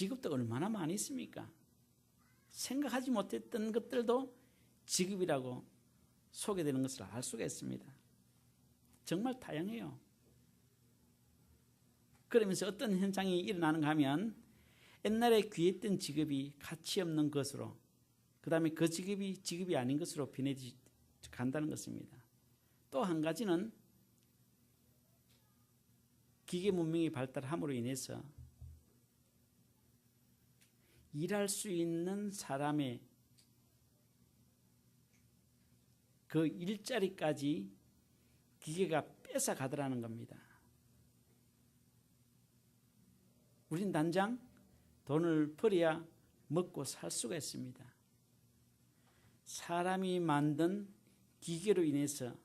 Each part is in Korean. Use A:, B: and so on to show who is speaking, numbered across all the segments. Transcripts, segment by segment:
A: 직업도 얼마나 많이 있습니까? 생각하지 못했던 것들도 직업이라고 소개되는 것을 알 수가 있습니다. 정말 다양해요. 그러면서 어떤 현상이 일어나는가 하면 옛날에 귀했던 직업이 가치 없는 것으로, 그 다음에 그 직업이 아닌 것으로 변해 간다는 것입니다. 또 한 가지는 기계 문명이 발달함으로 인해서 일할 수 있는 사람의 그 일자리까지 기계가 뺏어 가더라는 겁니다. 우린 단장 돈을 벌어야 먹고 살 수가 있습니다. 사람이 만든 기계로 인해서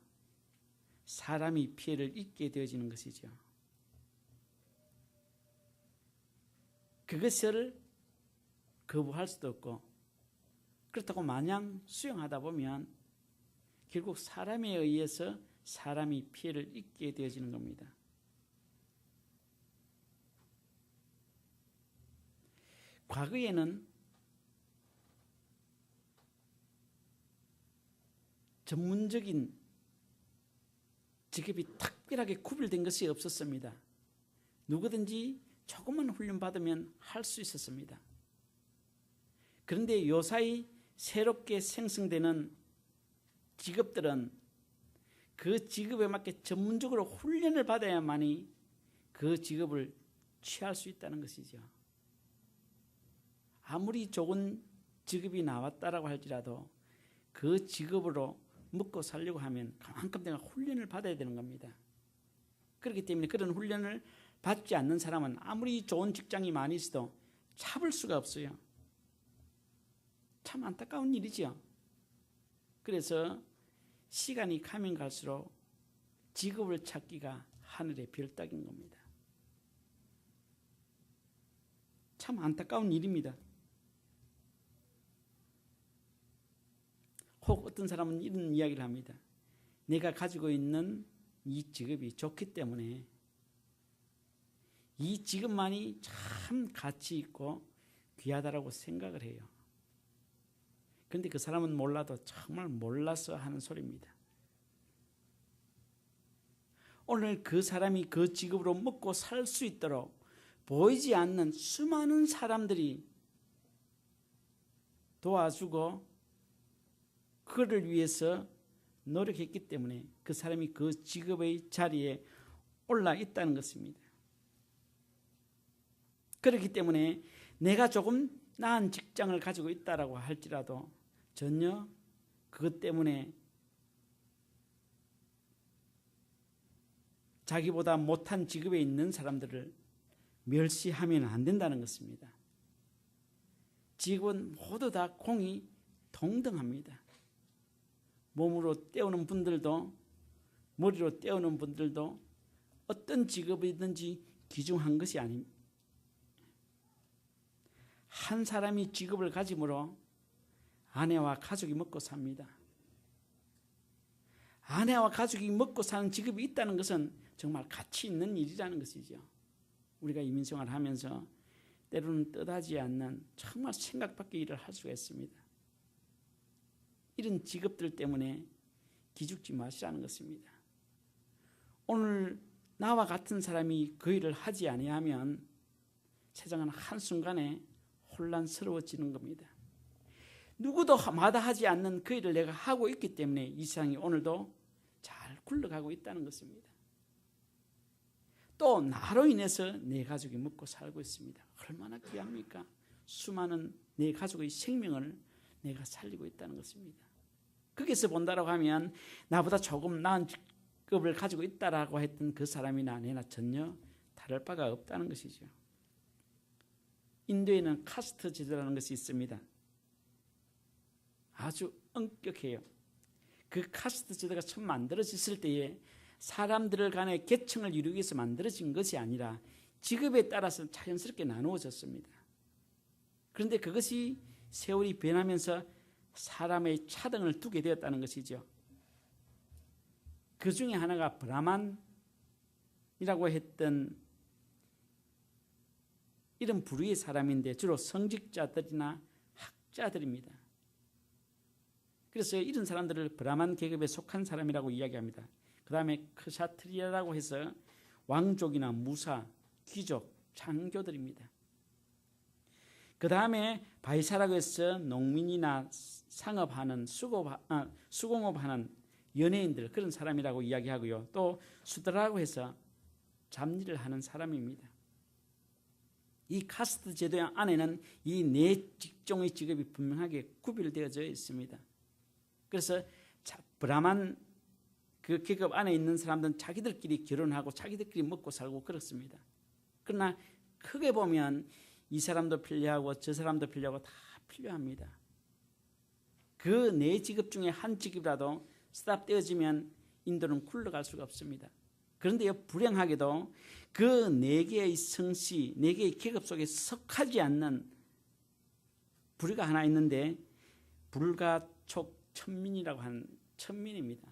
A: 사람이 피해를 입게 되어지는 것이죠. 그것을 거부할 수도 없고, 그렇다고 마냥 수용하다 보면 결국 사람에 의해서 사람이 피해를 입게 되어지는 겁니다. 과거에는 전문적인 직업이 특별하게 구별된 것이 없었습니다. 누구든지 조금만 훈련받으면 할 수 있었습니다. 그런데 요사이 새롭게 생성되는 직업들은 그 직업에 맞게 전문적으로 훈련을 받아야만이 그 직업을 취할 수 있다는 것이죠. 아무리 좋은 직업이 나왔다라고 할지라도 그 직업으로 먹고 살려고 하면 그만큼 내가 훈련을 받아야 되는 겁니다. 그렇기 때문에 그런 훈련을 받지 않는 사람은 아무리 좋은 직장이 많이 있어도 잡을 수가 없어요. 참 안타까운 일이죠. 그래서 시간이 가면 갈수록 직업을 찾기가 하늘의 별 따기인 겁니다. 참 안타까운 일입니다. 혹 어떤 사람은 이런 이야기를 합니다. 내가 가지고 있는 이 직업이 좋기 때문에 이 직업만이 참 가치 있고 귀하다라고 생각을 해요. 그런데 그 사람은 몰라도 정말 몰라서 하는 소리입니다. 오늘 그 사람이 그 직업으로 먹고 살 수 있도록 보이지 않는 수많은 사람들이 도와주고 그를 위해서 노력했기 때문에 그 사람이 그 직업의 자리에 올라 있다는 것입니다. 그렇기 때문에 내가 조금 나은 직장을 가지고 있다라고 할지라도 전혀 그것 때문에 자기보다 못한 직업에 있는 사람들을 멸시하면 안 된다는 것입니다. 직업은 모두 다 공이 동등합니다. 몸으로 때우는 분들도 머리로 때우는 분들도 어떤 직업이든지 귀중한 것이 아닙니다. 한 사람이 직업을 가짐으로 아내와 가족이 먹고 삽니다. 아내와 가족이 먹고 사는 직업이 있다는 것은 정말 가치 있는 일이라는 것이죠. 우리가 이민생활을 하면서 때로는 뜻하지 않는 정말 생각 밖의 일을 할 수가 있습니다. 이런 직업들 때문에 기죽지 마시라는 것입니다. 오늘 나와 같은 사람이 그 일을 하지 아니하면 세상은 한순간에 혼란스러워지는 겁니다. 누구도 마다하지 않는 그 일을 내가 하고 있기 때문에 이 세상이 오늘도 잘 굴러가고 있다는 것입니다. 또 나로 인해서 내 가족이 먹고 살고 있습니다. 얼마나 귀합니까? 수많은 내 가족의 생명을 내가 살리고 있다는 것입니다. 거기서 본다라고 하면 나보다 조금 나은 직업을 가지고 있다라고 했던 그 사람이나 아내나 전혀 다를 바가 없다는 것이죠. 인도에는 카스트 제도라는 것이 있습니다. 아주 엄격해요. 그 카스트 제도가 처음 만들어졌을 때에 사람들 간의 계층을 이루기 위해서 만들어진 것이 아니라 직업에 따라서 자연스럽게 나누어졌습니다. 그런데 그것이 세월이 변하면서 사람의 차등을 두게 되었다는 것이죠. 그 중에 하나가 브라만이라고 했던 이런 부류의 사람인데 주로 성직자들이나 학자들입니다. 그래서 이런 사람들을 브라만 계급에 속한 사람이라고 이야기합니다. 그 다음에 크샤트리아라고 해서 왕족이나 무사, 귀족, 장교들입니다. 그 다음에 바이사라고 해서 농민이나 상업하는 수공업하는 연예인들, 그런 사람이라고 이야기하고요. 또 수드라고 해서 잡일을 하는 사람입니다. 이 카스트 제도 안에는 이 네 직종의 직업이 분명하게 구별되어져 있습니다. 그래서 브라만 그 계급 안에 있는 사람들은 자기들끼리 결혼하고 자기들끼리 먹고 살고 그렇습니다. 그러나 크게 보면 이 사람도 필요하고 저 사람도 필요하고 다 필요합니다. 그 네 직업 중에 한 직업이라도 스탑되어지면 인도는 굴러갈 수가 없습니다. 그런데 불행하게도 그 네 개의 성씨, 네 개의 계급 속에 속하지 않는 부류가 하나 있는데 불가촉천민이라고 하는 천민입니다.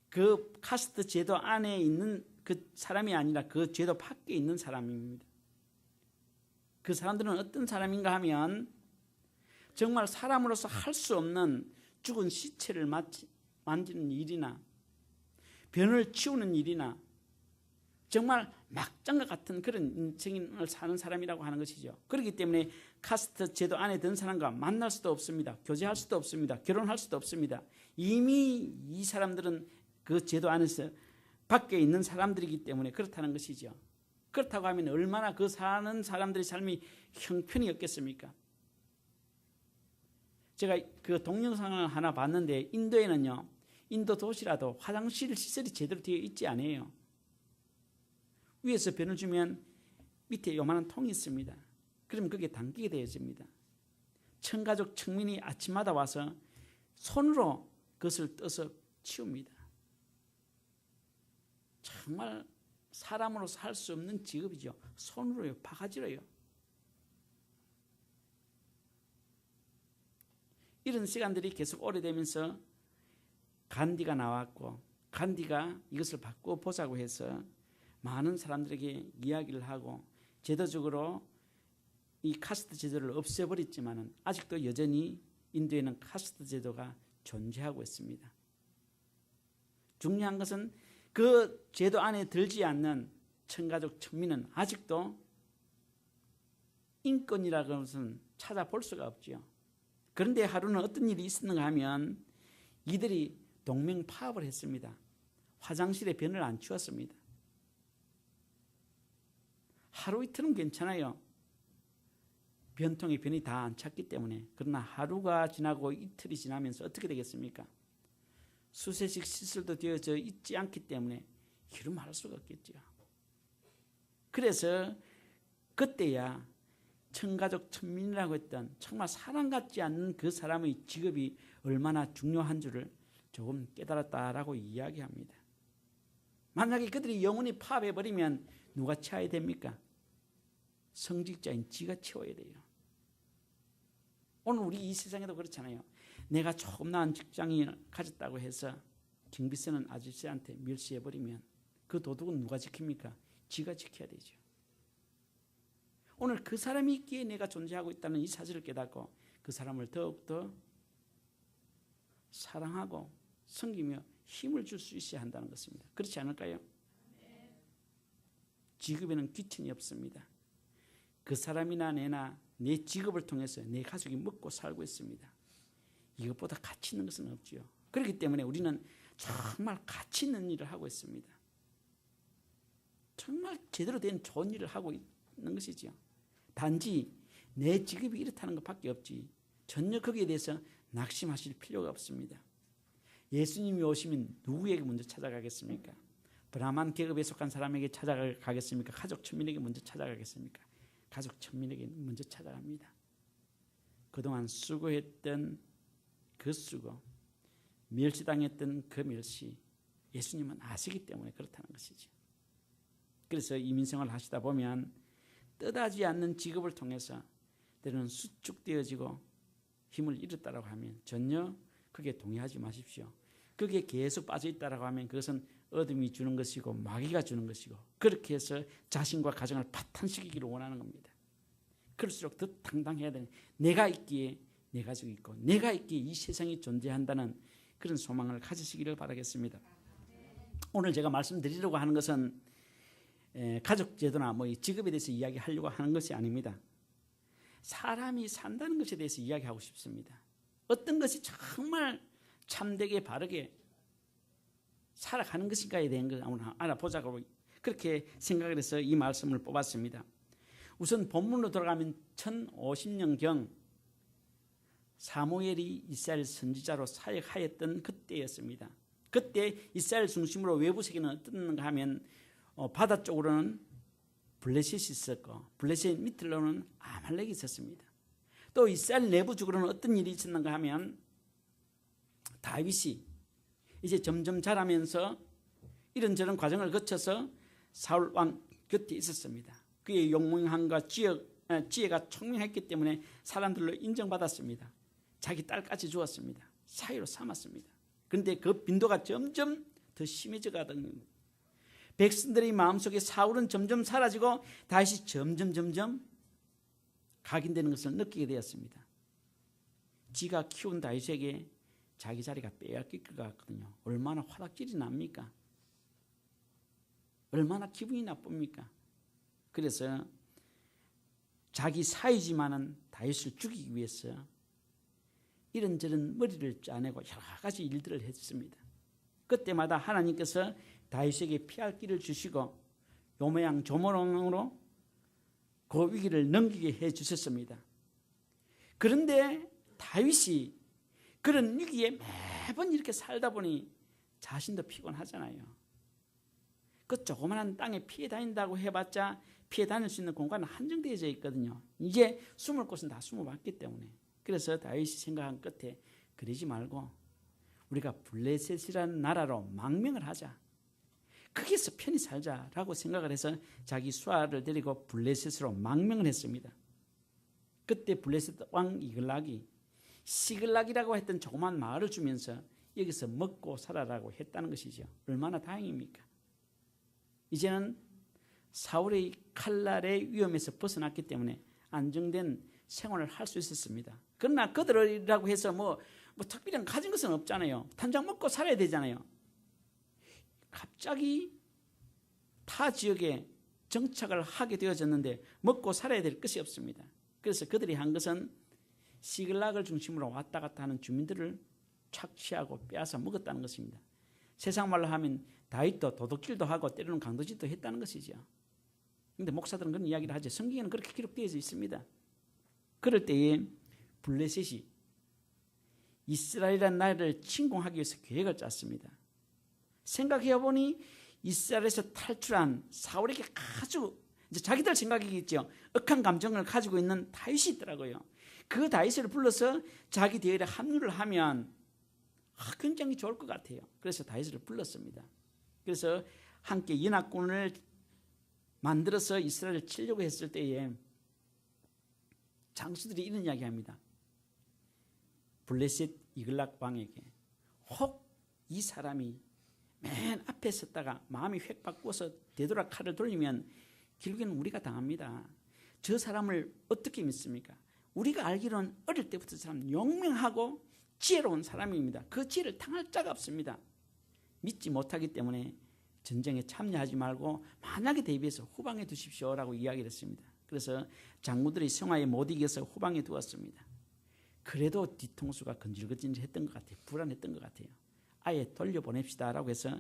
A: 그 카스트 제도 안에 있는 그 사람이 아니라 그 제도 밖에 있는 사람입니다. 그 사람들은 어떤 사람인가 하면 정말 사람으로서 할 수 없는 죽은 시체를 만지는 일이나 변을 치우는 일이나 정말 막장과 같은 그런 인생을 사는 사람이라고 하는 것이죠. 그렇기 때문에 카스트 제도 안에 든 사람과 만날 수도 없습니다. 교제할 수도 없습니다. 결혼할 수도 없습니다. 이미 이 사람들은 그 제도 안에서 밖에 있는 사람들이기 때문에 그렇다는 것이죠. 그렇다고 하면 얼마나 그 사는 사람들의 삶이 형편이 없겠습니까? 제가 그 동영상을 하나 봤는데 인도에는요, 인도 도시라도 화장실 시설이 제대로 되어 있지 않아요. 위에서 변을 주면 밑에 요만한 통이 있습니다. 그러면 그게 담기게 되어집니다. 천가족 청민이 아침마다 와서 손으로 그것을 떠서 치웁니다. 정말 사람으로서 할 수 없는 직업이죠. 손으로요, 바가지로요. 이런 시간들이 계속 오래되면서 간디가 나왔고 간디가 이것을 바꿔보자고 해서 많은 사람들에게 이야기를 하고 제도적으로 이 카스트 제도를 없애버렸지만 아직도 여전히 인도에는 카스트 제도가 존재하고 있습니다. 중요한 것은 그 제도 안에 들지 않는 천가족 천민은 아직도 인권이라는 것은 찾아볼 수가 없죠. 그런데 하루는 어떤 일이 있었는가 하면 이들이 동맹 파업을 했습니다. 화장실에 변을 안 치웠습니다. 하루 이틀은 괜찮아요. 변통에 변이 다 안 찼기 때문에. 그러나 하루가 지나고 이틀이 지나면서 어떻게 되겠습니까? 수세식 시설도 되어져 있지 않기 때문에 이루 말할 수가 없겠죠. 그래서 그때야 천가족 천민이라고 했던 정말 사람 같지 않는 그 사람의 직업이 얼마나 중요한 줄을 조금 깨달았다라고 이야기합니다. 만약에 그들이 영원히 파업해버리면 누가 치워야 됩니까? 성직자인 지가 치워야 돼요. 오늘 우리 이 세상에도 그렇잖아요. 내가 조금 나은 직장을 가졌다고 해서 경비 쓰는 아저씨한테 멸시해버리면 그 도둑은 누가 지킵니까? 지가 지켜야 되죠. 오늘 그 사람이 있기에 내가 존재하고 있다는 이 사실을 깨닫고 그 사람을 더욱더 사랑하고 섬기며 힘을 줄 수 있어야 한다는 것입니다. 그렇지 않을까요? 직업에는 귀천이 없습니다. 그 사람이나 내나 내 직업을 통해서 내 가족이 먹고 살고 있습니다. 이것보다 가치 있는 것은 없지요. 그렇기 때문에 우리는 정말 가치 있는 일을 하고 있습니다. 정말 제대로 된 좋은 일을 하고 있는 것이지요. 단지 내 직업이 이렇다는 것밖에 없지 전혀 거기에 대해서 낙심하실 필요가 없습니다. 예수님이 오시면 누구에게 먼저 찾아가겠습니까? 브라만 계급에 속한 사람에게 찾아가겠습니까? 가족 천민에게 먼저 찾아가겠습니까? 가족 천민에게 먼저 찾아갑니다. 그동안 수고했던 그 수고, 멸시당했던 그 멸시, 예수님은 아시기 때문에 그렇다는 것이죠. 그래서 이민생활을 하시다 보면 뜻하지 않는 직업을 통해서 때로는 수축되어지고 힘을 잃었다고 하면 전혀 그게 동의하지 마십시오. 그게 계속 빠져있다고 하면 그것은 어둠이 주는 것이고 마귀가 주는 것이고 그렇게 해서 자신과 가정을 파탄시키기를 원하는 겁니다. 그럴수록 더 당당해야 되는 내가 있기에 내 가족이 있고 내가 있기에 이 세상이 존재한다는 그런 소망을 가지시기를 바라겠습니다. 오늘 제가 말씀드리려고 하는 것은 가족 제도나 뭐 직업에 대해서 이야기하려고 하는 것이 아닙니다. 사람이 산다는 것에 대해서 이야기하고 싶습니다. 어떤 것이 정말 참되게 바르게 살아가는 것인가에 대한 것을 한번 알아보자고 그렇게 생각을 해서 이 말씀을 뽑았습니다. 우선 본문으로 돌아가면 1050년경 사무엘이 이스라엘 선지자로 사역하였던 그때였습니다. 그때 이스라엘 중심으로 외부 세계는 어떻는가 하면 바다 쪽으로는 블레셋이 있었고 블레셋 밑으로는 아말렉이 있었습니다. 또 이스라엘 내부적으로는 어떤 일이 있었는가 하면 다윗이 이제 점점 자라면서 이런저런 과정을 거쳐서 사울 왕 곁에 있었습니다. 그의 용맹함과 지혜가 총명했기 때문에 사람들로 인정받았습니다. 자기 딸까지 주었습니다. 사위로 삼았습니다. 그런데 그 빈도가 점점 더 심해져 가던 백성들의 마음속에 사울은 점점 사라지고 다윗이 점점 각인되는 것을 느끼게 되었습니다. 지가 키운 다윗에게 자기 자리가 빼앗길 것 같거든요. 얼마나 화닥질이 납니까? 얼마나 기분이 나쁩니까? 그래서 자기 사이지만은 다윗을 죽이기 위해서 이런저런 머리를 짜내고 여러 가지 일들을 했습니다. 그때마다 하나님께서 다윗에게 피할 길을 주시고 요모양 조모랑으로 그 위기를 넘기게 해주셨습니다. 그런데 다윗이 그런 위기에 매번 이렇게 살다 보니 자신도 피곤하잖아요. 그 조그마한 땅에 피해 다닌다고 해봤자 피해 다닐 수 있는 공간은 한정되어져 있거든요. 이제 숨을 곳은 다 숨어봤기 때문에. 그래서 다윗이 생각한 끝에 그러지 말고 우리가 블레셋이라는 나라로 망명을 하자. 거기서 편히 살자라고 생각을 해서 자기 수하를 데리고 블레셋으로 망명을 했습니다. 그때 블레셋 왕 이글락이 시글락이라고 했던 조그만 마을을 주면서 여기서 먹고 살아라고 했다는 것이죠. 얼마나 다행입니까? 이제는 사울의 칼날의 위험에서 벗어났기 때문에 안정된 생활을 할 수 있었습니다. 그러나 그들이라고 해서 뭐 특별히 가진 것은 없잖아요. 단장 먹고 살아야 되잖아요. 갑자기 타 지역에 정착을 하게 되어졌는데 먹고 살아야 될 것이 없습니다. 그래서 그들이 한 것은 시글락을 중심으로 왔다 갔다 하는 주민들을 착취하고 빼앗아 먹었다는 것입니다. 세상 말로 하면 다윗도 도둑질도 하고 때로는 강도짓도 했다는 것이죠. 그런데 목사들은 그런 이야기를 하죠. 성경에는 그렇게 기록되어 있습니다. 그럴 때에 블레셋이 이스라엘이라는 나라를 침공하기 위해서 계획을 짰습니다. 생각해보니 이스라엘에서 탈출한 사울에게 아주 이제 자기들 생각이겠죠. 억한 감정을 가지고 있는 다윗이 있더라고요. 그 다윗을 불러서 자기 대열에 합류를 하면 굉장히 좋을 것 같아요. 그래서 다윗을 불렀습니다. 그래서 함께 연합군을 만들어서 이스라엘을 치려고 했을 때에 장수들이 이런 이야기합니다. 블레셋 이글락 왕에게 혹 이 사람이 맨 앞에 섰다가 마음이 획 바꾸어서 되돌아 칼을 돌리면 결국에는 우리가 당합니다. 저 사람을 어떻게 믿습니까? 우리가 알기로는 어릴 때부터 저 사람 용맹하고 지혜로운 사람입니다. 그 지혜를 당할 자가 없습니다. 믿지 못하기 때문에 전쟁에 참여하지 말고 만약에 대비해서 후방에 두십시오라고 이야기를 했습니다. 그래서 장군들이 성화에 못 이겨서 후방에 두었습니다. 그래도 뒤통수가 건질건질했던 것 같아요. 불안했던 것 같아요. 아예 돌려보냅시다라고 해서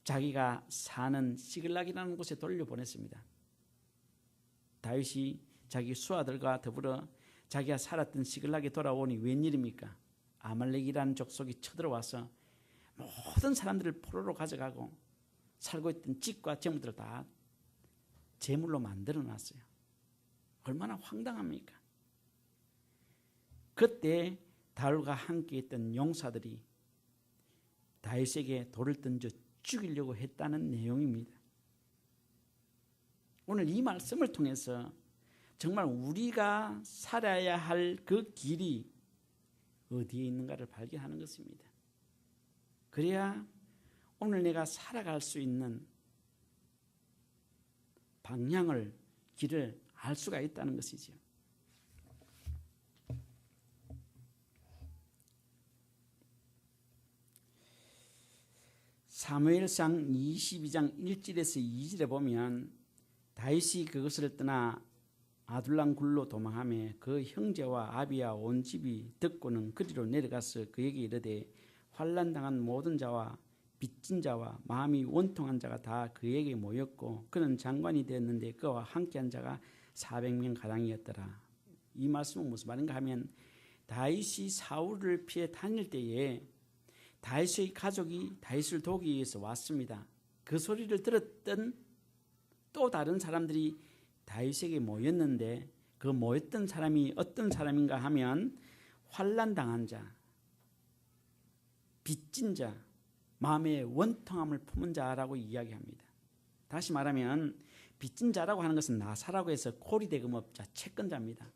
A: 자기가 사는 시글락이라는 곳에 돌려보냈습니다. 다윗이 자기 수하들과 더불어 자기가 살았던 시글락에 돌아오니 웬일입니까? 아말렉이라는 족속이 쳐들어와서 모든 사람들을 포로로 가져가고 살고 있던 집과 재물들을 다 제물로 만들어놨어요. 얼마나 황당합니까? 그때 다윗과 함께 있던 용사들이 다윗에게 돌을 던져 죽이려고 했다는 내용입니다. 오늘 이 말씀을 통해서 정말 우리가 살아야 할 그 길이 어디에 있는가를 발견하는 것입니다. 그래야 오늘 내가 살아갈 수 있는 방향을, 길을 알 수가 있다는 것이죠. 사무엘상 22장 1절에서 2절에 보면 다윗이 그것을 떠나 아둘람 굴로 도망하며 그 형제와 아비와 온 집이 듣고는 그리로 내려가서 그에게 이르되 환난당한 모든 자와 빚진 자와 마음이 원통한 자가 다 그에게 모였고 그는 장관이 되었는데 그와 함께한 자가 400명 가량이었더라. 이 말씀은 무슨 말인가 하면 다윗이 사울을 피해 다닐 때에 다윗의 가족이 다윗을 도우기 위해서 왔습니다. 그 소리를 들었던 또 다른 사람들이 다윗에게 모였는데 그 모였던 사람이 어떤 사람인가 하면 환난당한 자, 빚진 자, 마음의 원통함을 품은 자라고 이야기합니다. 다시 말하면 빚진 자라고 하는 것은 나사라고 해서 고리대금업자, 채권자입니다.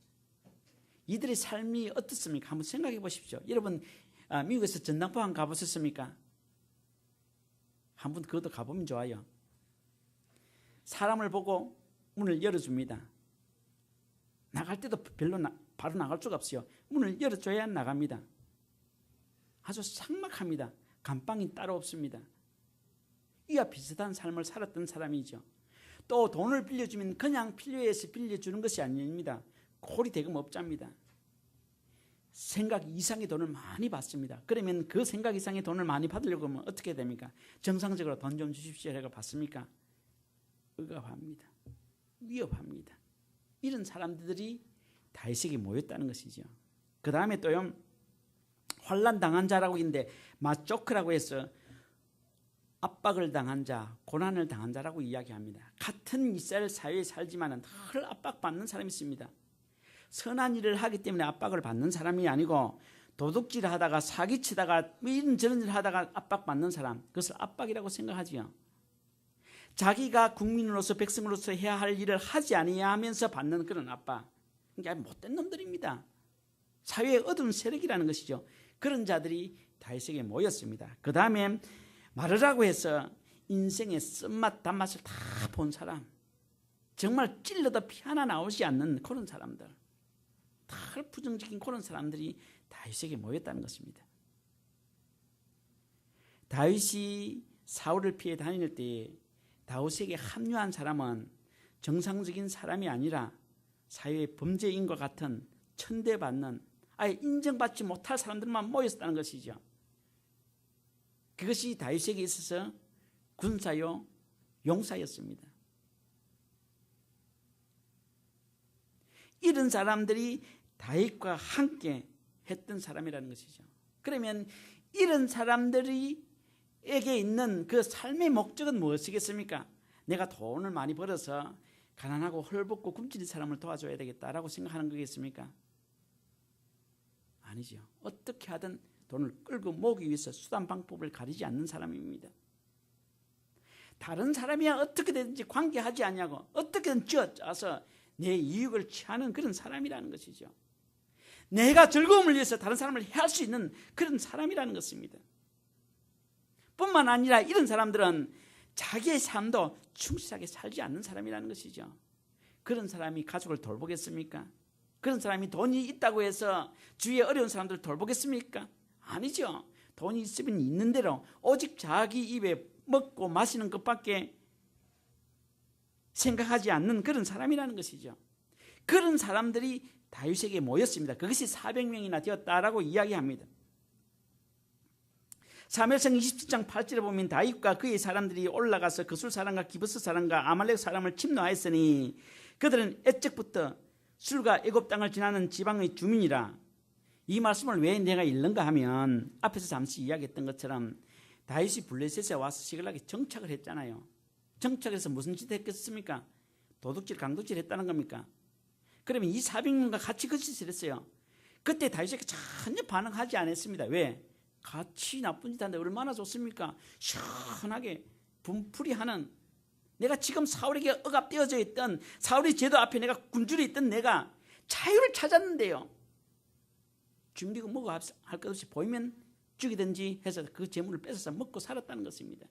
A: 이들의 삶이 어떻습니까? 한번 생각해 보십시오. 여러분 미국에서 전당포항 가보셨습니까? 한번 그것도 가보면 좋아요. 사람을 보고 문을 열어줍니다. 나갈 때도 별로 바로 나갈 수가 없어요. 문을 열어줘야 나갑니다. 아주 삭막합니다. 감방이 따로 없습니다. 이와 비슷한 삶을 살았던 사람이죠. 또 돈을 빌려주면 그냥 필요해서 빌려주는 것이 아닙니다. 고리대금업자입니다. 생각 이상의 돈을 많이 받습니다. 그러면 그 생각 이상의 돈을 많이 받으려고 하면 어떻게 됩니까? 정상적으로 돈 좀 주십시오 라고 받습니까? 억압합니다. 위협합니다. 이런 사람들이 다윗에게 모였다는 것이죠. 그 다음에 또요, 환난당한 자라고 있는데 마초크라고 해서 압박을 당한 자, 고난을 당한 자라고 이야기합니다. 같은 이스라엘 사회에 살지만 늘 압박받는 사람이 있습니다. 선한 일을 하기 때문에 압박을 받는 사람이 아니고 도둑질을 하다가 사기치다가 이런저런 일을 하다가 압박받는 사람, 그것을 압박이라고 생각하지요. 자기가 국민으로서 백성으로서 해야 할 일을 하지 아니하면서 받는 그런 압박, 그러니까 못된 놈들입니다. 사회의 어두운 세력이라는 것이죠. 그런 자들이 다윗에게 모였습니다. 그 다음에 말하라고 해서 인생의 쓴맛 단맛을 다 본 사람, 정말 찔러도 피 하나 나오지 않는 그런 사람들, 다 부정적인 그런 사람들이 다윗에게 모였다는 것입니다. 다윗이 사울을 피해 다닐 때 다윗에게 합류한 사람은 정상적인 사람이 아니라 사회의 범죄인과 같은 천대받는, 아예 인정받지 못할 사람들만 모였다는 것이죠. 그것이 다윗에게 있어서 군사요 용사였습니다. 이런 사람들이 다윗과 함께 했던 사람이라는 것이죠. 그러면 이런 사람들에게 있는 그 삶의 목적은 무엇이겠습니까? 내가 돈을 많이 벌어서 가난하고 헐벗고 굶주린 사람을 도와줘야 되겠다라고 생각하는 거겠습니까? 아니죠. 어떻게 하든 돈을 끌고 모으기 위해서 수단 방법을 가리지 않는 사람입니다. 다른 사람이야 어떻게 되든지 관계하지 않냐고 어떻게든 쥐어짜서 내 이익을 취하는 그런 사람이라는 것이죠. 내가 즐거움을 위해서 다른 사람을 해할 수 있는 그런 사람이라는 것입니다. 뿐만 아니라 이런 사람들은 자기의 삶도 충실하게 살지 않는 사람이라는 것이죠. 그런 사람이 가족을 돌보겠습니까? 그런 사람이 돈이 있다고 해서 주위에 어려운 사람들을 돌보겠습니까? 아니죠. 돈이 있으면 있는 대로 오직 자기 입에 먹고 마시는 것밖에 생각하지 않는 그런 사람이라는 것이죠. 그런 사람들이 다윗에게 모였습니다. 그것이 400명이나 되었다라고 이야기합니다. 사무엘상 27장 8절에 보면 다윗과 그의 사람들이 올라가서 그술 사람과 기브스 사람과 아말렉 사람을 침노하였으니 그들은 애적부터 술과 애굽 땅을 지나는 지방의 주민이라. 이 말씀을 왜 내가 읽는가 하면 앞에서 잠시 이야기했던 것처럼 다윗이 블레셋에 와서 시글락에 정착을 했잖아요. 정착해서 무슨 짓 했겠습니까? 도둑질, 강도질 했다는 겁니까? 그러면 이 400명과 같이 그 짓을 했어요. 그때 다윗에게 전혀 반응하지 않았습니다. 왜? 같이 나쁜 짓 하는데 얼마나 좋습니까? 시원하게 분풀이 하는, 내가 지금 사울에게 억압되어져 있던, 사울의 제도 앞에 내가 굶주려 있던 내가 자유를 찾았는데요. 준비고 뭐고 할 것 없이 보이면 죽이든지 해서 그 재물을 뺏어서 먹고 살았다는 것입니다.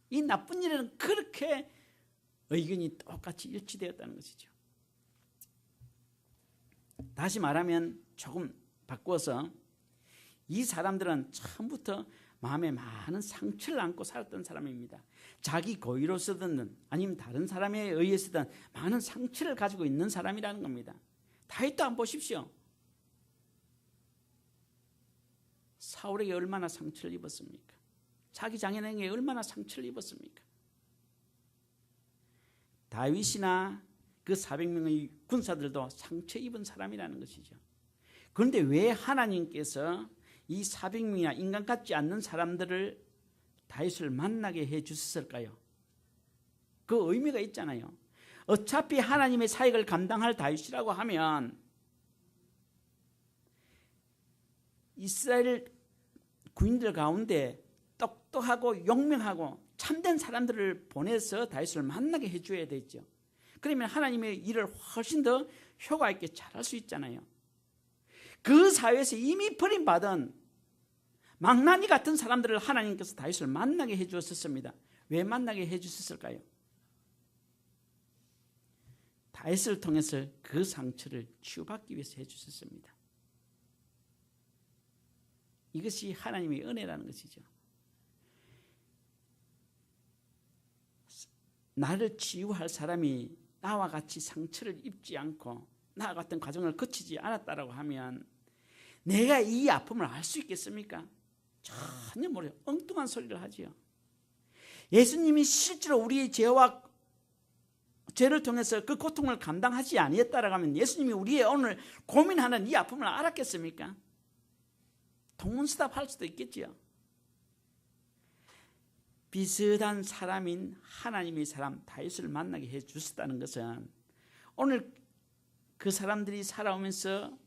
A: 이 나쁜 일에는 그렇게 의견이 똑같이 일치되었다는 것이죠. 다시 말하면 조금 바꾸어서 이 사람들은 처음부터 마음에 많은 상처를 안고 살았던 사람입니다. 자기 고의로서든 아니면 다른 사람에 의해서든 많은 상처를 가지고 있는 사람이라는 겁니다. 다윗도 한번 보십시오. 사울에게 얼마나 상처를 입었습니까? 자기 장인에게 얼마나 상처를 입었습니까? 다윗이나 그 400명의 군사들도 상처 입은 사람이라는 것이죠. 그런데 왜 하나님께서 이 400명이나 인간 같지 않는 사람들을 다윗을 만나게 해 주셨을까요? 그 의미가 있잖아요. 어차피 하나님의 사역을 감당할 다윗이라고 하면 이스라엘 군인들 가운데 똑똑하고 용맹하고 참된 사람들을 보내서 다윗을 만나게 해줘야 되죠. 그러면 하나님의 일을 훨씬 더 효과 있게 잘할 수 있잖아요. 그 사회에서 이미 버림받은 망나니 같은 사람들을 하나님께서 다윗을 만나게 해주었습니다. 왜 만나게 해주셨을까요? 다윗을 통해서 그 상처를 치유받기 위해서 해주셨습니다. 이것이 하나님의 은혜라는 것이죠. 나를 치유할 사람이 나와 같이 상처를 입지 않고 나와 같은 과정을 거치지 않았다고 하면 내가 이 아픔을 알 수 있겠습니까? 전혀 모르요. 엉뚱한 소리를 하지요. 예수님이 실제로 우리의 죄를 통해서 그 고통을 감당하지 아니했다라고 하면 예수님이 우리의 오늘 고민하는 이 아픔을 알았겠습니까? 동문서답할 수도 있겠지요. 비슷한 사람인 하나님의 사람 다윗을 만나게 해 주셨다는 것은 오늘 그 사람들이 살아오면서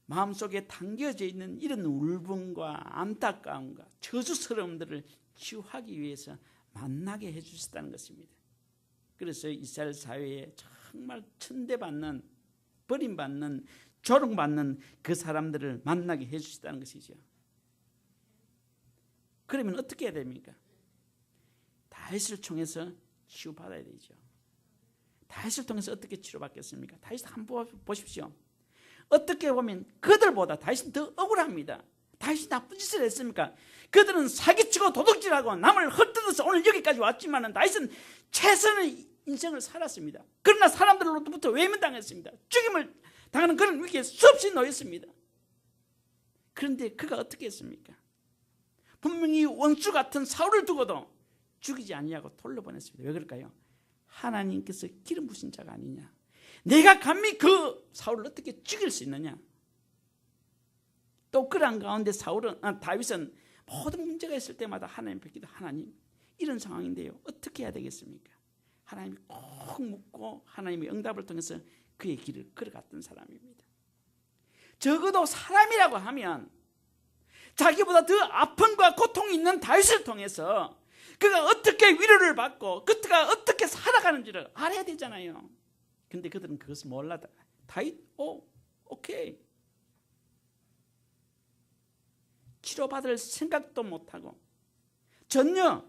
A: 마음속에 담겨져 있는 이런 울분과 안타까움과 저주스러움들을 치유하기 위해서 만나게 해 주셨다는 것입니다. 그래서 이스라엘 사회에 정말 천대받는, 버림받는, 조롱받는 그 사람들을 만나게 해 주셨다는 것이죠. 그러면 어떻게 해야 됩니까? 다윗을 통해서 치유받아야 되죠. 다윗을 통해서 어떻게 치료받겠습니까? 다윗 한번 보십시오. 어떻게 보면 그들보다 다윗은 더 억울합니다. 다윗이 나쁜 짓을 했습니까? 그들은 사기치고 도둑질하고 남을 헐뜯어서 오늘 여기까지 왔지만 다윗은 최선의 인생을 살았습니다. 그러나 사람들로부터 외면당했습니다. 죽임을 당하는 그런 위기에 수없이 놓였습니다. 그런데 그가 어떻게 했습니까? 분명히 원수 같은 사울을 두고도 죽이지 아니하고 돌려보냈습니다. 왜 그럴까요? 하나님께서 기름 부으신 자가 아니냐. 내가 감히 그 사울을 어떻게 죽일 수 있느냐. 또 그런 가운데 다윗은 모든 문제가 있을 때마다 하나님 뵙기도 하나님 이런 상황인데요. 어떻게 해야 되겠습니까? 하나님이 꼭 묻고 하나님의 응답을 통해서 그의 길을 걸어갔던 사람입니다. 적어도 사람이라고 하면 자기보다 더 아픔과 고통이 있는 다윗을 통해서 그가 어떻게 위로를 받고 그가 어떻게 살아가는지를 알아야 되잖아요. 근데 그들은 그것을 몰랐다. 다윗, 오케이. 치료받을 생각도 못하고 전혀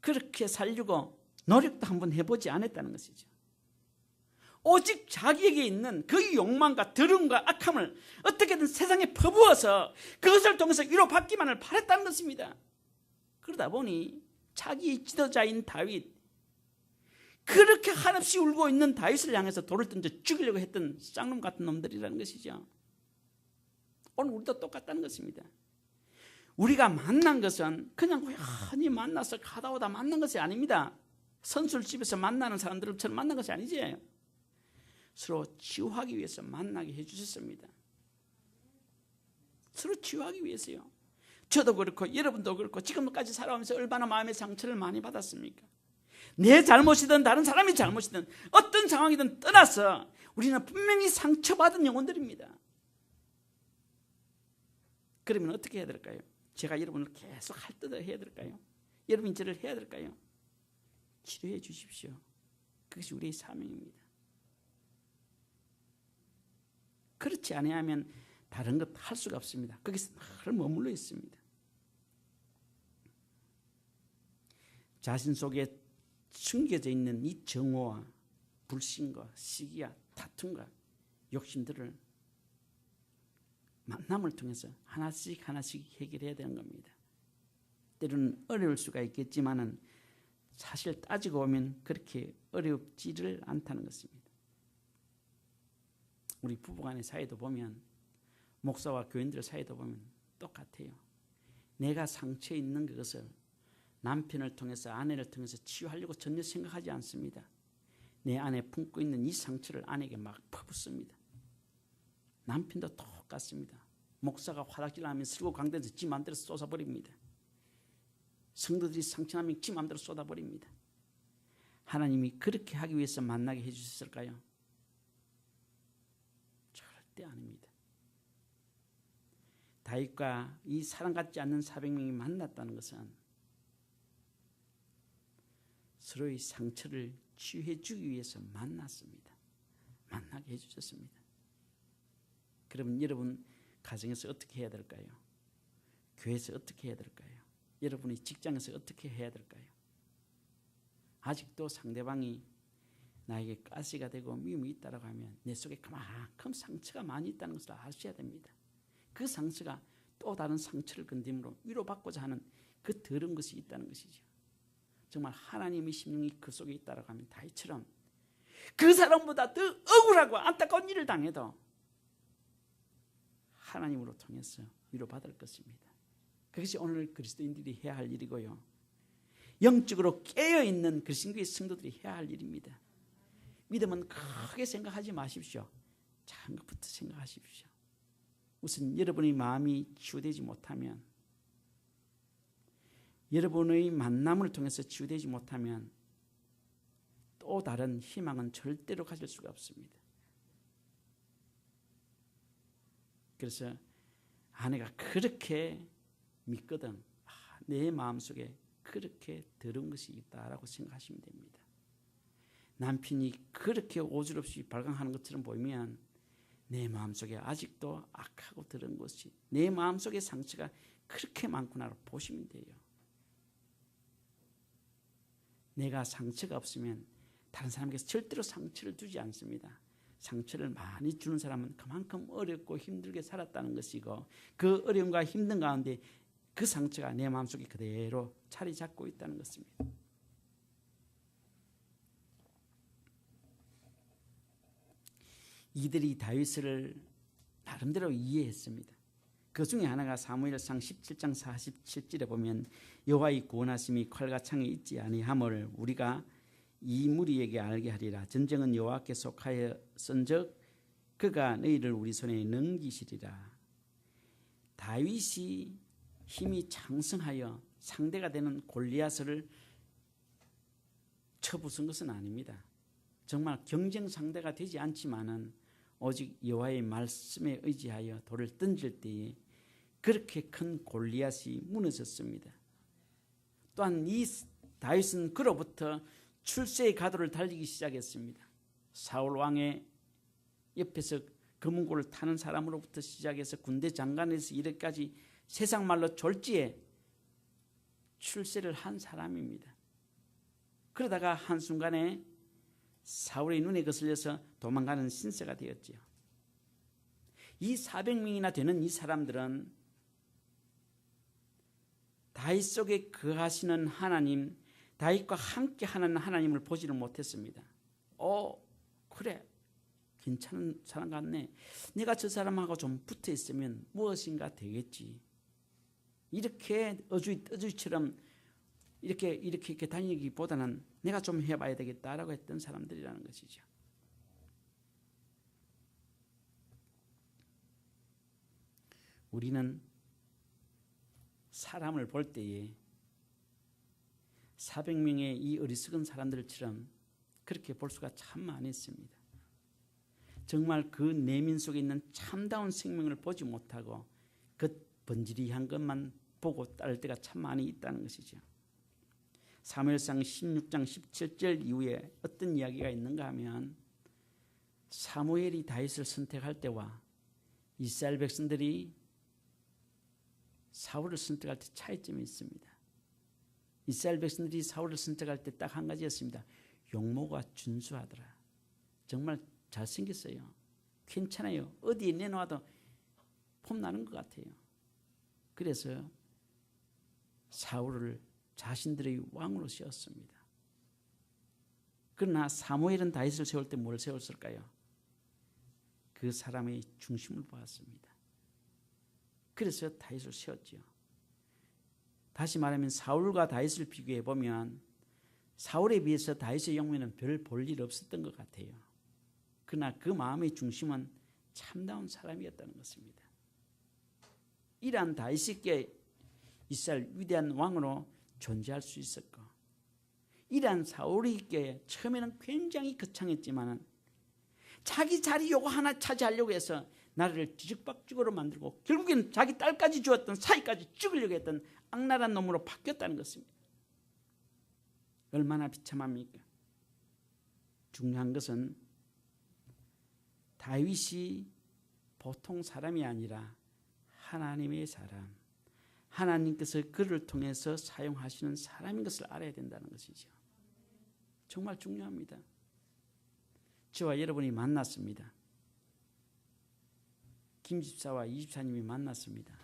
A: 그렇게 살려고 노력도 한번 해보지 않았다는 것이죠. 오직 자기에게 있는 그 욕망과 더러움과 악함을 어떻게든 세상에 퍼부어서 그것을 통해서 위로받기만을 바랬다는 것입니다. 그러다 보니 자기 지도자인 다윗, 그렇게 한없이 울고 있는 다윗을 향해서 돌을 던져 죽이려고 했던 쌍놈 같은 놈들이라는 것이죠. 오늘 우리도 똑같다는 것입니다. 우리가 만난 것은 그냥 우연히 만나서 가다 오다 만난 것이 아닙니다. 선술집에서 만나는 사람들처럼 만난 것이 아니지. 서로 치유하기 위해서 만나게 해주셨습니다. 서로 치유하기 위해서요. 저도 그렇고 여러분도 그렇고 지금까지 살아오면서 얼마나 마음의 상처를 많이 받았습니까? 내 잘못이든 다른 사람의 잘못이든 어떤 상황이든 떠나서 우리는 분명히 상처받은 영혼들입니다. 그러면 어떻게 해야 될까요? 제가 여러분을 계속 할 듯 해야 될까요? 여러분이 저를 해야 될까요? 치료해 주십시오. 그것이 우리의 사명입니다. 그렇지 아니하면 다른 것 할 수가 없습니다. 거기서 늘 머물러 있습니다. 자신 속에 숨겨져 있는 이 정오와 불신과 시기와 다툼과 욕심들을 만남을 통해서 하나씩 해결해야 되는 겁니다. 때로는 어려울 수가 있겠지만은 사실 따지고 보면 그렇게 어렵지를 않다는 것입니다. 우리 부부간의 사이도 보면 목사와 교인들 사이도 보면 똑같아요. 내가 상처 있는 그것을 남편을 통해서 아내를 통해서 치유하려고 전혀 생각하지 않습니다. 내 안에 품고 있는 이 상처를 아내에게 막 퍼붓습니다. 남편도 똑같습니다. 목사가 화장실 하면 슬고 강대에서 지 마음대로 쏟아버립니다. 성도들이 상처나면 지 마음대로 쏟아버립니다. 하나님이 그렇게 하기 위해서 만나게 해주셨을까요? 절대 아닙니다. 다윗과 이 사랑 같지 않는 400명이 만났다는 것은 서로의 상처를 치유해 주기 위해서 만났습니다. 만나게 해주셨습니다. 그러면 여러분 가정에서 어떻게 해야 될까요? 교회에서 어떻게 해야 될까요? 여러분의 직장에서 어떻게 해야 될까요? 아직도 상대방이 나에게 가시가 되고 미움이 있다고 하면 내 속에 그만큼 상처가 많이 있다는 것을 아셔야 됩니다. 그 상처가 또 다른 상처를 건드림으로 위로받고자 하는 그 더러운 것이 있다는 것이죠. 정말 하나님의 심령이 그 속에 있다고 하면 다윗처럼 그 사람보다 더 억울하고 안타까운 일을 당해도 하나님으로 통해서 위로받을 것입니다. 그것이 오늘 그리스도인들이 해야 할 일이고요. 영적으로 깨어있는 그리스도의 성도들이 해야 할 일입니다. 믿음은 크게 생각하지 마십시오. 작은 것부터 생각하십시오. 우선 여러분의 마음이 치유되지 못하면, 여러분의 만남을 통해서 치유되지 못하면 또 다른 희망은 절대로 가질 수가 없습니다. 그래서 아내가 그렇게 믿거든 내 마음속에 그렇게 더러운 것이 있다라고 생각하시면 됩니다. 남편이 그렇게 오주없이 발광하는 것처럼 보이면 내 마음속에 아직도 악하고 더러운 것이, 내 마음속에 상처가 그렇게 많구나 보시면 돼요. 내가 상처가 없으면 다른 사람에게서 절대로 상처를 주지 않습니다. 상처를 많이 주는 사람은 그만큼 어렵고 힘들게 살았다는 것이고, 그 어려움과 힘든 가운데 그 상처가 내 마음속에 그대로 자리 잡고 있다는 것입니다. 이들이 다윗을 나름대로 이해했습니다. 그 중에 하나가 사무엘상 17장 47절에 보면 여호와의 구원하심이 칼과 창에 있지 아니함을 우리가 이 무리에게 알게 하리라. 전쟁은 여호와께 속하였은즉 그가 너희를 우리 손에 넘기시리라. 다윗이 힘이 창성하여 상대가 되는 골리앗을 쳐부순 것은 아닙니다. 정말 경쟁 상대가 되지 않지만은 오직 여호와의 말씀에 의지하여 돌을 던질 때에 그렇게 큰 골리앗이 무너졌습니다. 또한 이 다윗은 그로부터 출세의 가도를 달리기 시작했습니다. 사울 왕의 옆에서 검은고를 타는 사람으로부터 시작해서 군대 장관에서 이렇게까지 세상 말로 졸지에 출세를 한 사람입니다. 그러다가 한순간에 사울의 눈에 거슬려서 도망가는 신세가 되었지요. 이 400명이나 되는 이 사람들은 다윗 속에 거하시는 하나님, 다윗과 함께 하는 하나님을 보지를 못했습니다. 그래, 괜찮은 사람 같네. 내가 저 사람하고 좀 붙어 있으면 무엇인가 되겠지. 이렇게 어주이처럼 이렇게 다니기보다는 내가 좀 해봐야 되겠다라고 했던 사람들이라는 것이죠. 우리는 사람을 볼 때에 400명의 이 어리석은 사람들처럼 그렇게 볼 수가 참 많이 있습니다. 정말 그 내면 속에 있는 참다운 생명을 보지 못하고 그 번지리한 것만 보고 따를 때가 참 많이 있다는 것이죠. 사무엘상 16장 17절 이후에 어떤 이야기가 있는가 하면 사무엘이 다윗을 선택할 때와 이스라엘 백성들이 사울을 선택할 때 차이점이 있습니다. 이스라엘 백성들이 사울을 선택할 때 딱 한 가지였습니다. 용모가 준수하더라. 정말 잘생겼어요. 괜찮아요. 어디에 내놓아도 폼나는 것 같아요. 그래서 사울을 자신들의 왕으로 세웠습니다. 그러나 사무엘은 다윗을 세울 때 뭘 세웠을까요? 그 사람의 중심을 보았습니다. 그래서 다윗을 세웠지요. 다시 말하면 사울과 다윗을 비교해 보면 사울에 비해서 다윗의 영면은 별 볼 일 없었던 것 같아요. 그러나 그 마음의 중심은 참다운 사람이었다는 것입니다. 이러한 다윗에게 이스라엘 위대한 왕으로 존재할 수 있었고, 이러한 사울에게 처음에는 굉장히 거창했지만 자기 자리 요거 하나 차지하려고 해서 나라를 뒤죽박죽으로 만들고 결국엔 자기 딸까지 주었던 사위까지 죽이려고 했던 악랄한 놈으로 바뀌었다는 것입니다. 얼마나 비참합니까? 중요한 것은 다윗이 보통 사람이 아니라 하나님의 사람, 하나님께서 그를 통해서 사용하시는 사람인 것을 알아야 된다는 것이죠. 정말 중요합니다. 저와 여러분이 만났습니다. 김 집사와 이 집사님이 만났습니다.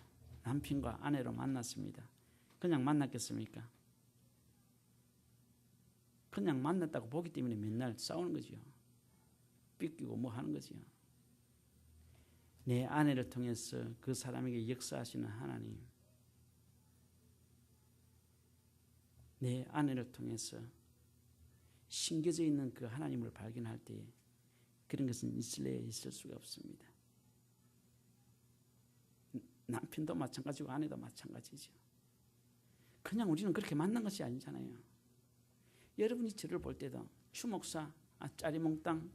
A: 남편과 아내로 만났습니다. 그냥 만났겠습니까? 그냥 만났다고 보기 때문에 맨날 싸우는 거죠. 삐끼고 뭐 하는 거죠. 내 아내를 통해서 그 사람에게 역사하시는 하나님, 내 아내를 통해서 심겨져 있는 그 하나님을 발견할 때 그런 것은 이스라엘에 있을 수가 없습니다. 남편도 마찬가지고 아내도 마찬가지죠. 그냥 우리는 그렇게 만난 것이 아니잖아요. 여러분이 저를 볼 때도 추목사, 짜리몽땅,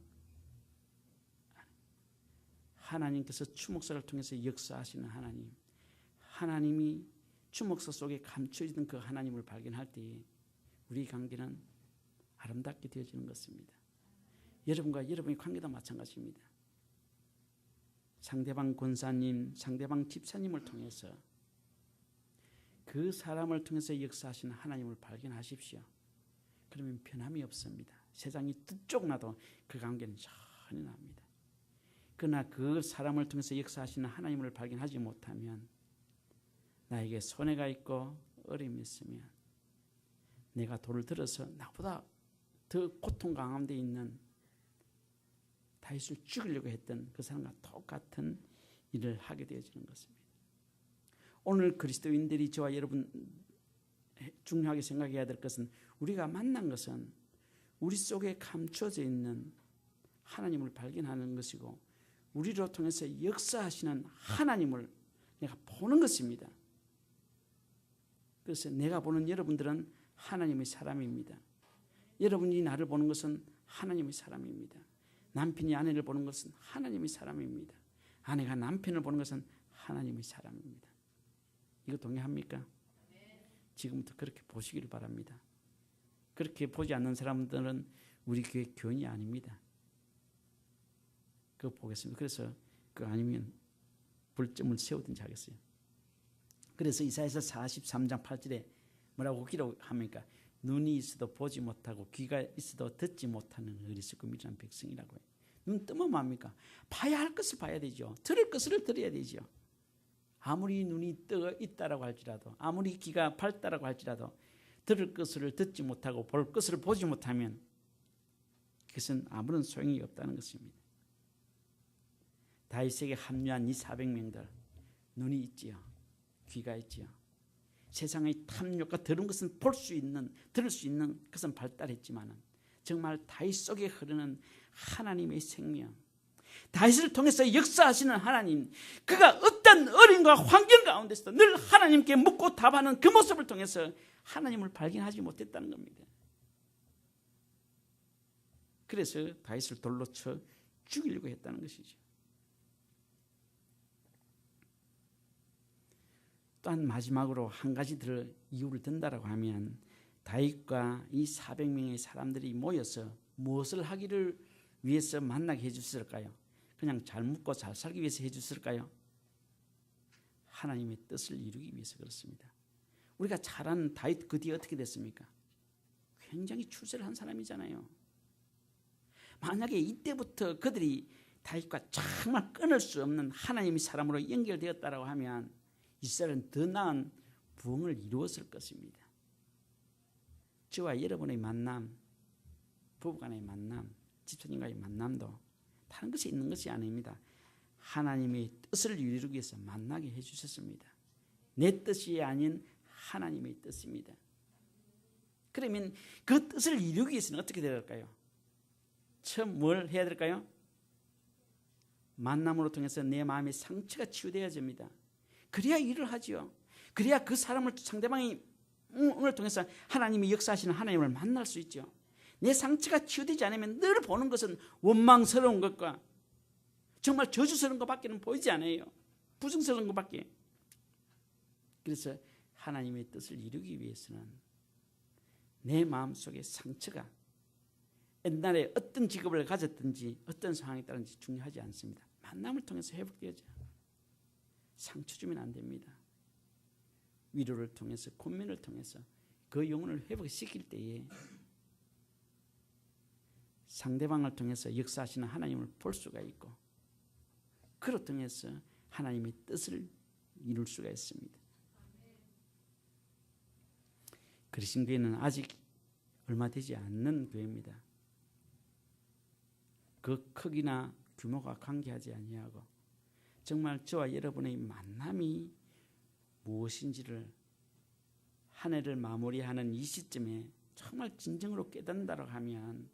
A: 하나님께서 추목사를 통해서 역사하시는 하나님, 하나님이 추목사 속에 감춰있는 그 하나님을 발견할 때에 우리 관계는 아름답게 되어지는 것입니다. 여러분과 여러분의 관계도 마찬가지입니다. 상대방 권사님, 상대방 집사님을 통해서 그 사람을 통해서 역사하시는 하나님을 발견하십시오. 그러면 변함이 없습니다. 세상이 뚝쪽 나도 그 관계는 전혀 납니다. 그러나 그 사람을 통해서 역사하시는 하나님을 발견하지 못하면 나에게 손해가 있고 어려움이 있으면 내가 돌을 들어서 나보다 더 고통 가운데 있는 다윗을 죽이려고 했던 그 사람과 똑같은 일을 하게 되어지는 것입니다. 오늘 그리스도인들이 저와 여러분 중요하게 생각해야 될 것은 우리가 만난 것은 우리 속에 감춰져 있는 하나님을 발견하는 것이고 우리로 통해서 역사하시는 하나님을 내가 보는 것입니다. 그래서 내가 보는 여러분들은 하나님의 사람입니다. 여러분이 나를 보는 것은 하나님의 사람입니다. 남편이 아내를 보는 것은 하나님의 사람입니다. 아내가 남편을 보는 것은 하나님의 사람입니다. 이거 동의합니까? 지금부터 그렇게 보시기를 바랍니다. 그렇게 보지 않는 사람들은 우리 교회 교인이 아닙니다. 그거 보겠습니다. 그래서 그거 아니면 불점을 세우든지 하겠어요. 그래서 이사야서 43장 8절에 뭐라고 기록합니까? 눈이 있어도 보지 못하고 귀가 있어도 듣지 못하는 어리석음이라는 백성이라고 해요. 눈 뜨면 뭐합니까? 봐야 할 것을 봐야 되죠. 들을 것을 들어야 되죠. 아무리 눈이 떠 있다라고 할지라도, 아무리 귀가 밝다라고 할지라도 들을 것을 듣지 못하고 볼 것을 보지 못하면 그것은 아무런 소용이 없다는 것입니다. 다윗에게 합류한 이 400명들 눈이 있지요. 귀가 있지요. 세상의 탐욕과 더러운 것은 볼 수 있는, 들을 수 있는 것은 발달했지만 정말 다윗 속에 흐르는 하나님의 생명, 다윗을 통해서 역사하시는 하나님, 그가 어떤 어려움과 환경 가운데서도 늘 하나님께 묻고 답하는 그 모습을 통해서 하나님을 발견하지 못했다는 겁니다. 그래서 다윗을 돌로 쳐 죽이려고 했다는 것이죠. 또한 마지막으로 한 가지 더 이유를 든다라고 하면 다윗과 이 400명의 사람들이 모여서 무엇을 하기를 위해서 만나게 해주셨을까요? 그냥 잘 묵고 잘 살기 위해서 해주셨을까요? 하나님의 뜻을 이루기 위해서 그렇습니다. 우리가 잘 아는 다윗 그 뒤에 어떻게 됐습니까? 굉장히 출세를 한 사람이잖아요. 만약에 이때부터 그들이 다윗과 정말 끊을 수 없는 하나님의 사람으로 연결되었다고 하면 이스라엘은 더 나은 부흥을 이루었을 것입니다. 저와 여러분의 만남, 부부간의 만남, 집사님과의 만남도 다른 것이 있는 것이 아닙니다. 하나님의 뜻을 이루기 위해서 만나게 해주셨습니다. 내 뜻이 아닌 하나님의 뜻입니다. 그러면 그 뜻을 이루기 위해서는 어떻게 될까요? 처음 뭘 해야 될까요? 만남으로 통해서 내 마음의 상처가 치유되어야 됩니다. 그래야 일을 하지요. 그래야 그 사람을 상대방이 을 통해서 하나님이 역사하시는 하나님을 만날 수 있죠. 내 상처가 치유되지 않으면 늘 보는 것은 원망스러운 것과 정말 저주스러운 것밖에는 보이지 않아요. 부정스러운 것밖에. 그래서 하나님의 뜻을 이루기 위해서는 내 마음속의 상처가 옛날에 어떤 직업을 가졌든지 어떤 상황에 따른지 중요하지 않습니다. 만남을 통해서 회복되어져. 상처 주면 안 됩니다. 위로를 통해서 권면을 통해서 그 영혼을 회복시킬 때에 상대방을 통해서 역사하시는 하나님을 볼 수가 있고 그로 통해서 하나님의 뜻을 이룰 수가 있습니다. 그리스도 교회는 아직 얼마 되지 않는 교회입니다. 그 크기나 규모가 관계하지 아니하고 정말 저와 여러분의 만남이 무엇인지를 한 해를 마무리하는 이 시점에 정말 진정으로 깨닫는다고 하면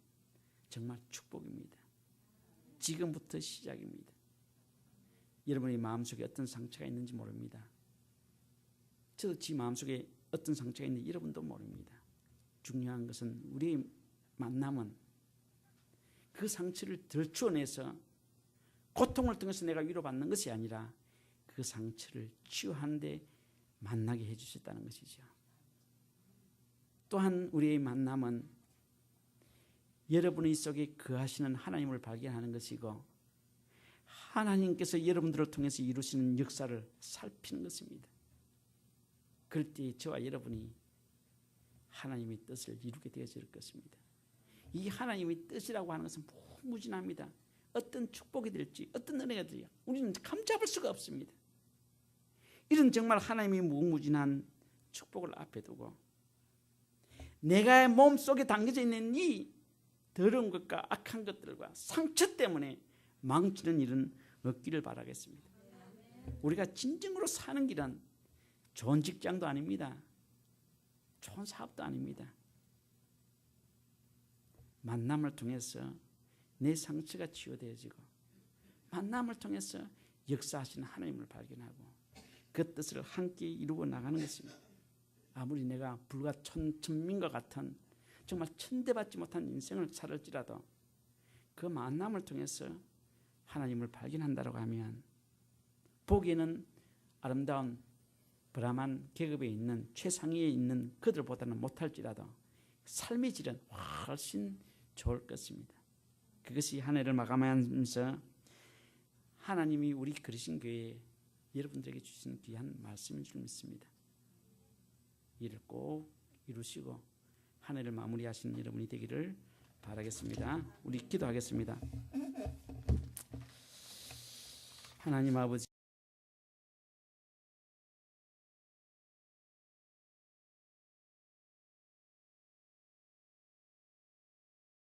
A: 정말 축복입니다. 지금부터 시작입니다. 여러분의 마음속에 어떤 상처가 있는지 모릅니다. 저도 제 마음속에 어떤 상처가 있는지 여러분도 모릅니다. 중요한 것은 우리의 만남은 그 상처를 들추어내서 고통을 통해서 내가 위로받는 것이 아니라 그 상처를 치유하는데 만나게 해주셨다는 것이죠. 또한 우리의 만남은 여러분의 속에 거하시는 하나님을 발견하는 것이고 하나님께서 여러분들을 통해서 이루시는 역사를 살피는 것입니다. 그럴 때 저와 여러분이 하나님의 뜻을 이루게 되어질 것입니다. 이 하나님의 뜻이라고 하는 것은 무궁무진합니다. 어떤 축복이 될지 어떤 은혜가 될지 우리는 감잡을 수가 없습니다. 이런 정말 하나님의 무궁무진한 축복을 앞에 두고 내가 몸속에 담겨져 있는 이 더러운 것과 악한 것들과 상처 때문에 망치는 일은 없기를 바라겠습니다. 우리가 진정으로 사는 길은 좋은 직장도 아닙니다. 좋은 사업도 아닙니다. 만남을 통해서 내 상처가 치유되어지고 만남을 통해서 역사하시는 하나님을 발견하고 그 뜻을 함께 이루어 나가는 것입니다. 아무리 내가 불과 천민과 같은 정말 천대받지 못한 인생을 살을지라도 그 만남을 통해서 하나님을 발견한다고 하면 보기에는 아름다운 브라만 계급에 있는 최상위에 있는 그들보다는 못할지라도 삶의 질은 훨씬 좋을 것입니다. 그것이 한 해를 마감하면서 하나님이 우리 그리스도 교회에 여러분들에게 주신 귀한 말씀인 줄 믿습니다. 이를 꼭 이루시고 한 해를 마무리하시는 여러분이 되기를 바라겠습니다. 우리 기도하겠습니다. 하나님 아버지